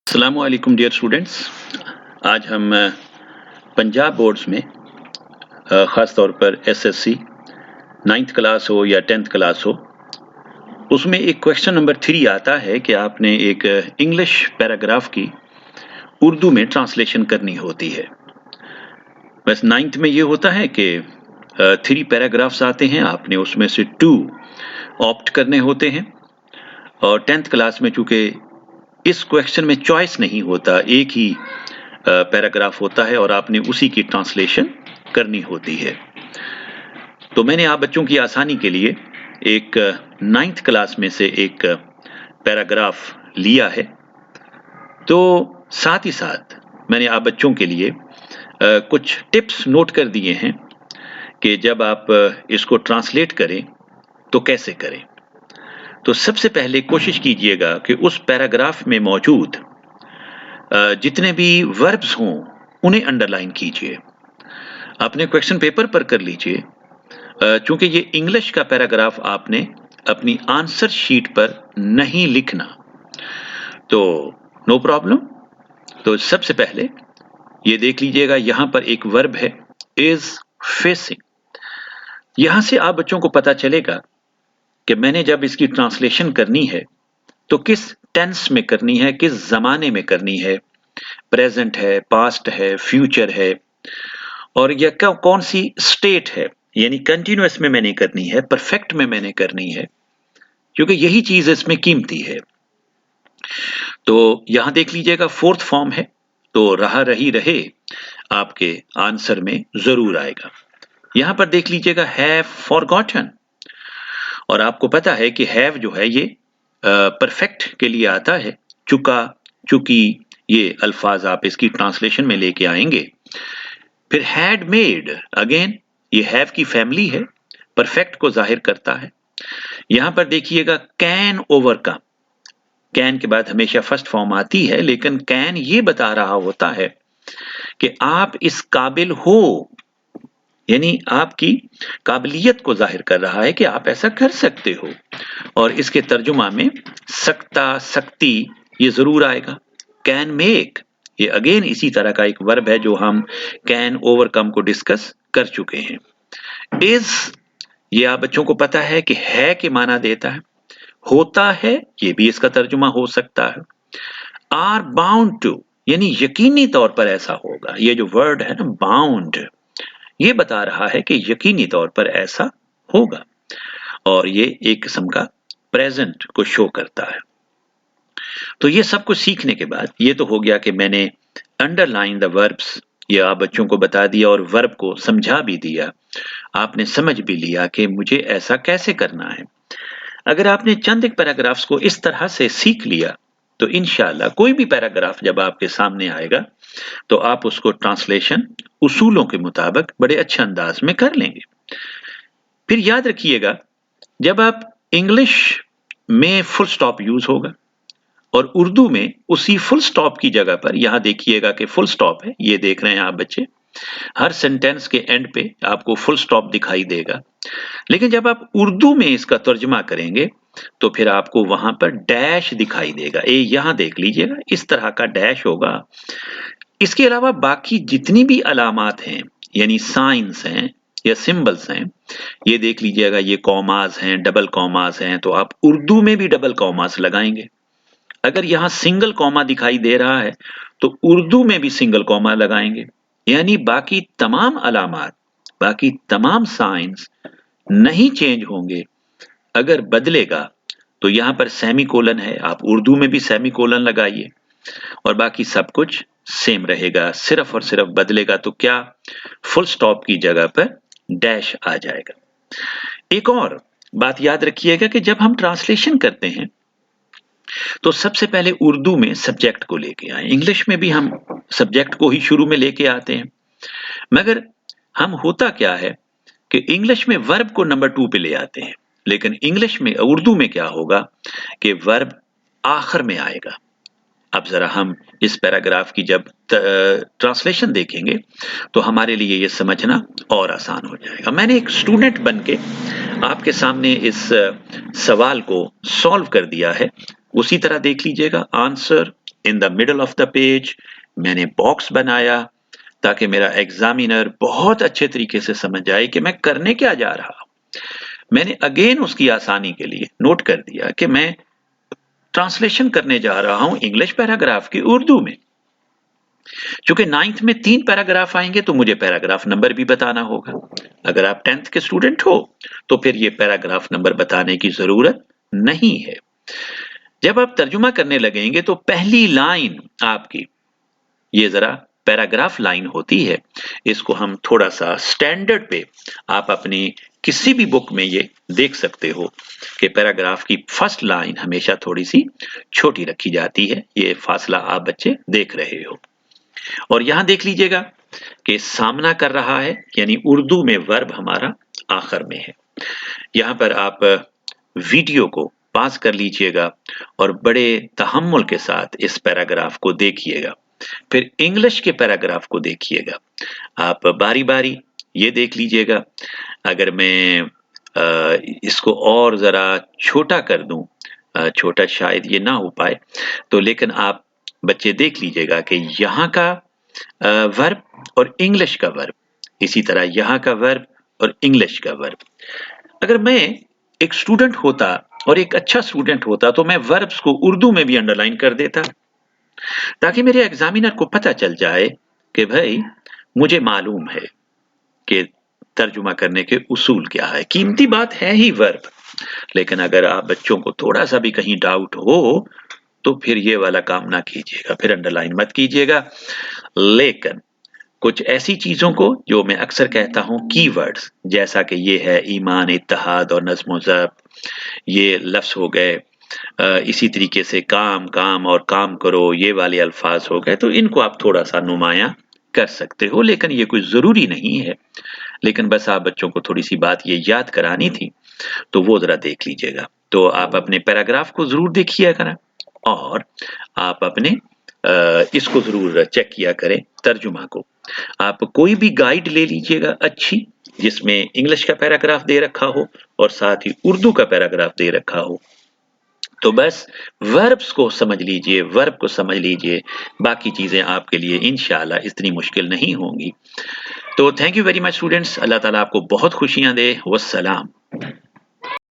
अस्सलाम वालेकुम dear students. आज हम पंजाब बोर्ड्स में ख़ास तौर पर एसएससी 9th क्लास हो या 10th क्लास हो, उसमें एक क्वेश्चन नंबर 3 आता है कि आपने एक इंग्लिश पैराग्राफ की उर्दू में ट्रांसलेशन करनी होती है। बस 9th में ये होता है कि 3 पैराग्राफ्स आते हैं, आपने उसमें से 2 ऑप्ट करने होते हैं, और 10th क्लास में चूँकि इस क्वेश्चन में चॉइस नहीं होता, एक ही पैराग्राफ होता है और आपने उसी की ट्रांसलेशन करनी होती है। तो मैंने आप बच्चों की आसानी के लिए एक 9th क्लास में से एक पैराग्राफ लिया है। तो साथ ही साथ मैंने आप बच्चों के लिए कुछ टिप्स नोट कर दिए हैं कि जब आप इसको ट्रांसलेट करें तो कैसे करें। तो सबसे पहले कोशिश कीजिएगा कि उस पैराग्राफ में मौजूद जितने भी वर्ब्स हों उन्हें अंडरलाइन कीजिए, अपने क्वेश्चन पेपर पर कर लीजिए। चूंकि ये इंग्लिश का पैराग्राफ आपने अपनी आंसर शीट पर नहीं लिखना, तो नो प्रॉब्लम। तो सबसे पहले ये देख लीजिएगा, यहां पर एक वर्ब है इज फेसिंग। यहां से आप बच्चों को पता चलेगा कि मैंने जब इसकी ट्रांसलेशन करनी है तो किस टेंस में करनी है, किस जमाने में करनी है, प्रेजेंट है, पास्ट है, फ्यूचर है, और यह कौन सी स्टेट है, यानी कंटिन्यूअस में मैंने करनी है, परफेक्ट में मैंने करनी है, क्योंकि यही चीज इसमें कीमती है। तो यहां देख लीजिएगा 4th फॉर्म है, तो रहा रही रहे आपके आंसर में जरूर आएगा। यहां पर देख लीजिएगा हैव फॉरगॉटन, और आपको पता है कि हैव जो है ये परफेक्ट के लिए आता है, चुका, चुकी, ये अल्फाज आप इसकी ट्रांसलेशन में लेके आएंगे। फिर हैड मेड, अगेन ये हैव की फैमिली है, परफेक्ट को जाहिर करता है। यहां पर देखिएगा कैन ओवरकम, कैन के बाद हमेशा फर्स्ट फॉर्म आती है, लेकिन कैन ये बता रहा होता है कि आप इस काबिल हो, यानी आपकी काबिलियत को जाहिर कर रहा है कि आप ऐसा कर सकते हो। और इसके तर्जुमा में सकता, सकती ये जरूर आएगा। कैन मेक, ये अगेन इसी तरह का एक वर्ब है जो हम कैन ओवरकम को डिस्कस कर चुके हैं। इज, ये आप बच्चों को पता है कि है के माना देता है, होता है ये भी इसका तर्जुमा हो सकता है। आर बाउंड टू, यानी यकीनी तौर पर ऐसा होगा, ये जो वर्ड है ना बाउंड, ये बता रहा है कि यकीनी तौर पर ऐसा होगा, और ये एक किस्म का प्रेजेंट को शो करता है। तो ये सब कुछ सीखने के बाद ये तो हो गया कि मैंने अंडरलाइन द वर्ब्स, ये आप बच्चों को बता दिया और वर्ब को समझा भी दिया, आपने समझ भी लिया कि मुझे ऐसा कैसे करना है। अगर आपने चंद एक पैराग्राफ्स को इस तरह से सीख लिया तो इंशाल्लाह कोई भी पैराग्राफ जब आपके सामने आएगा तो आप उसको ट्रांसलेशन उसूलों के मुताबिक बड़े अच्छे अंदाज में कर लेंगे। फिर याद रखिएगा, जब आप इंग्लिश में फुल स्टॉप यूज होगा और उर्दू में उसी फुल स्टॉप की जगह पर, यहां देखिएगा कि फुल स्टॉप है, ये देख रहे हैं आप बच्चे, हर सेंटेंस के एंड पे आपको फुल स्टॉप दिखाई देगा। लेकिन जब आप उर्दू में इसका तर्जुमा करेंगे तो फिर आपको वहां पर डैश दिखाई देगा। यहां देख लीजिएगा इस तरह का डैश होगा। इसके अलावा बाकी जितनी भी अलामात हैं, यानी साइंस हैं या सिंबल्स हैं, ये देख लीजिएगा, ये कॉमास हैं, डबल कॉमास हैं, तो आप उर्दू में भी डबल कॉमास लगाएंगे। अगर यहां सिंगल कॉमा दिखाई दे रहा है तो उर्दू में भी सिंगल कॉमा लगाएंगे। यानी बाकी तमाम अलामात, बाकी तमाम साइंस नहीं चेंज होंगे। अगर बदलेगा तो यहां पर सेमी कोलन है, आप उर्दू में भी सेमी कोलन लगाइए, और बाकी सब कुछ सेम रहेगा। सिर्फ और सिर्फ बदलेगा तो क्या, फुल स्टॉप की जगह पर डैश आ जाएगा। एक और बात याद रखिएगा कि जब हम ट्रांसलेशन करते हैं तो सबसे पहले उर्दू में सब्जेक्ट को लेके आए, इंग्लिश में भी हम सब्जेक्ट को ही शुरू में लेके आते हैं, मगर हम होता क्या है कि इंग्लिश में वर्ब को नंबर 2 पे ले आते हैं, लेकिन इंग्लिश में, उर्दू में क्या होगा कि वर्ब आखिर में आएगा। अब जरा हम इस पैराग्राफ की जब ट्रांसलेशन देखेंगे तो हमारे लिए ये समझना और आसान हो जाएगा। मैंने एक स्टूडेंट बन के आपके सामने इस सवाल को सॉल्व कर दिया है, उसी तरह देख लीजिएगा। Answer in the middle of the page मैंने बॉक्स बनाया ताकि मेरा एग्जामिनर बहुत अच्छे तरीके से समझ जाए कि मैं करने क्या जा रहा हूं। मैंने अगेन उसकी आसानी के लिए नोट कर दिया कि मैं ट्रांसलेशन करने जा रहा हूं इंग्लिश पैराग्राफ की उर्दू में। चूंकि 9th में 3 पैराग्राफ आएंगे तो मुझे पैराग्राफ नंबर भी बताना होगा। अगर आप 10th के स्टूडेंट हो तो फिर ये पैराग्राफ नंबर बताने की जरूरत नहीं है। जब आप तर्जुमा करने लगेंगे तो पहली लाइन आपकी ये जरा पैराग्राफ लाइन होती है, इसको हम थोड़ा सा स्टैंडर्ड पे आप अपनी किसी भी बुक में ये देख सकते हो कि पैराग्राफ की फर्स्ट लाइन हमेशा थोड़ी सी छोटी रखी जाती है। ये फासला आप बच्चे देख रहे हो। और यहां देख लीजिएगा कि सामना कर रहा है, यानी उर्दू में वर्ब हमारा आखिर में है। यहां पर आप वीडियो को पास कर लीजिएगा और बड़े तहम्मुल के साथ इस पैराग्राफ को देखिएगा। फिर इंग्लिश के पैराग्राफ को देखिएगा। आप बारी बारी ये देख लीजिएगा। अगर मैं इसको और जरा छोटा कर दूं, छोटा शायद ये ना हो पाए, तो लेकिन आप बच्चे देख लीजिएगा कि यहाँ का वर्ब और इंग्लिश का वर्ब, इसी तरह यहाँ का वर्ब और इंग्लिश का वर्ब। अगर मैं एक स्टूडेंट होता और एक अच्छा स्टूडेंट होता तो मैं वर्ब्स को उर्दू में भी अंडरलाइन कर देता ताकि मेरे एग्जामिनर को पता चल जाए कि भाई मुझे मालूम है कि तर्जुमा करने के उसूल क्या है। कीमती बात है ही वर्ब, लेकिन अगर आप बच्चों को थोड़ा सा भी कहीं डाउट हो तो फिर ये वाला काम ना कीजिएगा, फिर अंडरलाइन मत कीजिएगा। लेकिन कुछ ऐसी चीजों को जो मैं अक्सर कहता हूं कीवर्ड्स, जैसा कि ये है ईमान, इत्तेहाद और नज़्म ज़ब्त, ये लफ्ज हो गए। इसी तरीके से काम काम और काम करो, ये वाले अल्फाज हो गए, तो इनको आप थोड़ा सा नुमाया कर सकते हो, लेकिन ये कोई जरूरी नहीं है। लेकिन बस आप बच्चों को थोड़ी सी बात ये याद करानी थी, तो वो जरा देख लीजिएगा। तो आप अपने पैराग्राफ को जरूर देखिए करें और आप अपने इसको जरूर चेक किया करें, तर्जुमा को। आप कोई भी गाइड ले लीजिएगा अच्छी, जिसमें इंग्लिश का पैराग्राफ दे रखा हो और साथ ही उर्दू का पैराग्राफ दे रखा हो। तो बस वर्ब्स को समझ लीजिए, वर्ब को समझ लीजिए, बाकी चीजें आपके लिए इंशाल्लाह इतनी मुश्किल नहीं होंगी। तो thank you very much students. अल्लाह ताला आपको बहुत खुशियां दे। वस्सलाम।